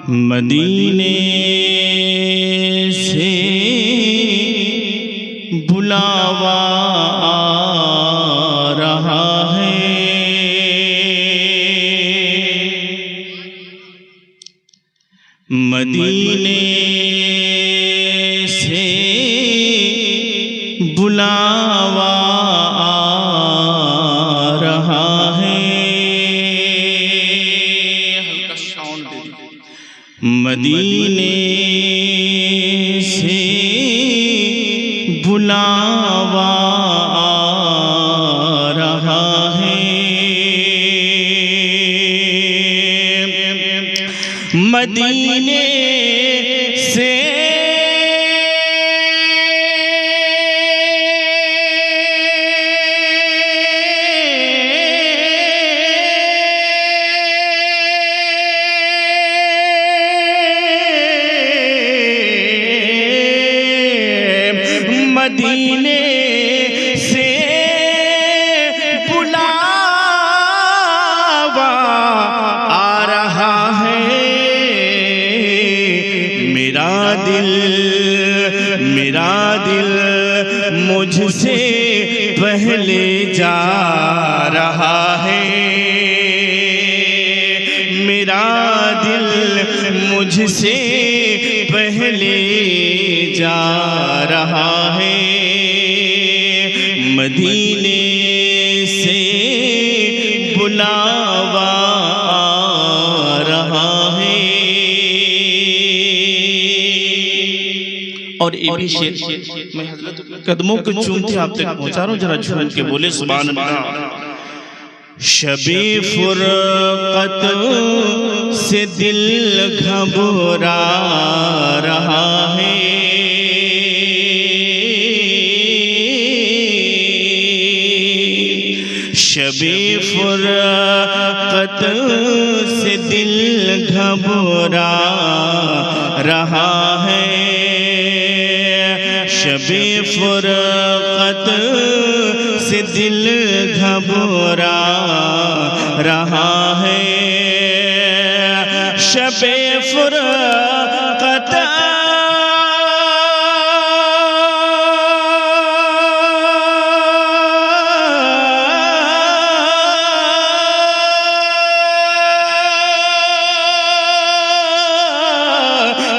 मदीने से बुलावा आ रहा है। मदीने से बुलावा आ रहा है। हल्का साउंड दे दीजिए। मदीने से बुलावा आ रहा है। मदीने से मदीने से बुलावा आ रहा है। मेरा दिल मुझसे पहले जा रहा है। मेरा दिल मुझसे पहले जा रहा है। मदीने से बुलावा आ रहा है। और ये भी शेर मैं हज़रत के कदमों को चूमते आप तक पहुंचा रहा हूं, जरा झूम के बोले सुभान अल्लाह। शबे फुरक़त से दिल घबरा रहा है। शबे फुरक़त से दिल घबरा रहा है। शबे फुरक़त से दिल घबरा रहा है। शबे फुरक़त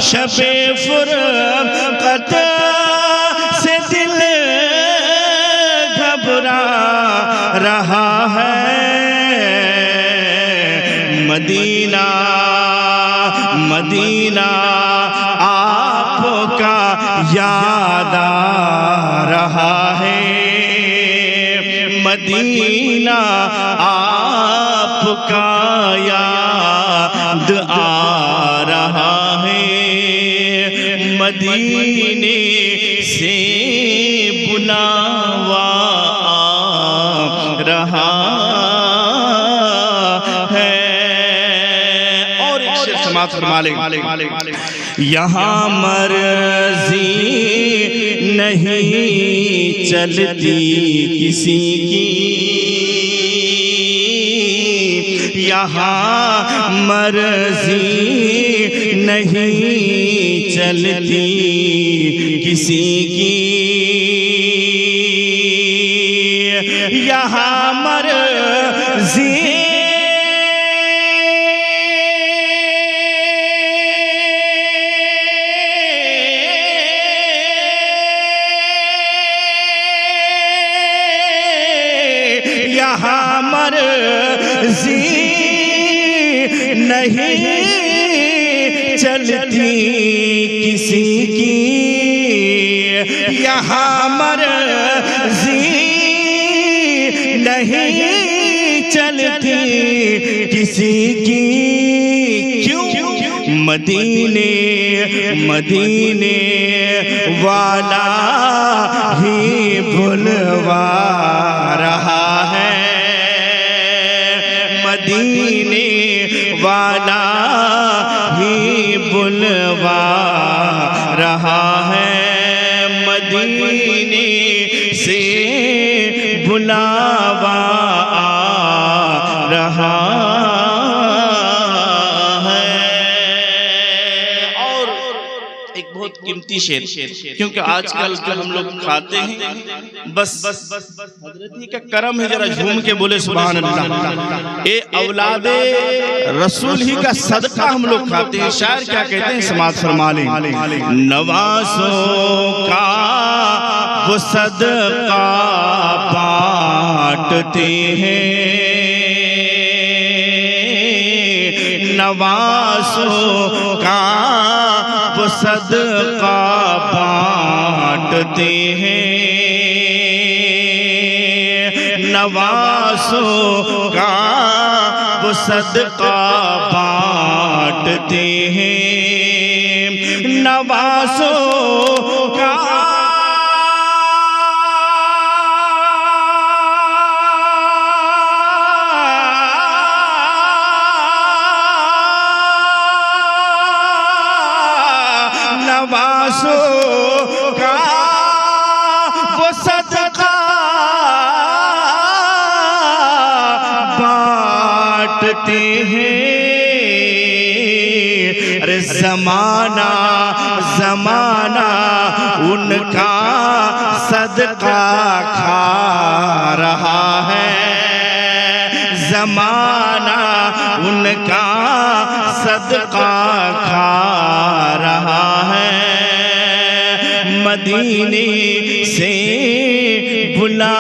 शबे फुरक़त से दिल घबरा रहा है। मदीना मदीना आपका याद आ रहा है। मदीना आपका याद आ रहा है। मदीने से बुलावा आ रहा है। और एक शेर समाप्त फरमा लें। यहाँ मर्जी नहीं चलती किसी की। यहाँ मर्जी नहीं चलती किसी की। यहाँ मर्जी यहाँ मर्जी नहीं चलती किसी की। यहाँ मर्जी नहीं चलती किसी की। क्यों? मदीने मदीने वाला ही बुलवा रहा है। मदीने वाला ही बुलवा रहा है। मदीने से बुलावा आ रहा है। एक बहुत कीमती शेर, क्योंकि आजकल जो हम लोग खाते हैं बस हजरत ही का करम है, जरा झूम के बोले सुभान अल्लाह। ए औलादे रसूल ही का सदका हम लोग खाते हैं। शायर क्या कहते हैं, समाज फरमा लें, नवासों का वो सदका बांटते हैं, नवासों का वो सदका बांटते हैं, नवासों का वो सदका बांटते हैं, नवासों का नवासों का वो सदका बांटते हैं। अरे ज़माना ज़माना उनका सदका खा रहा है, ज़माना उनका सदका खा रहा है। मदीने से बुला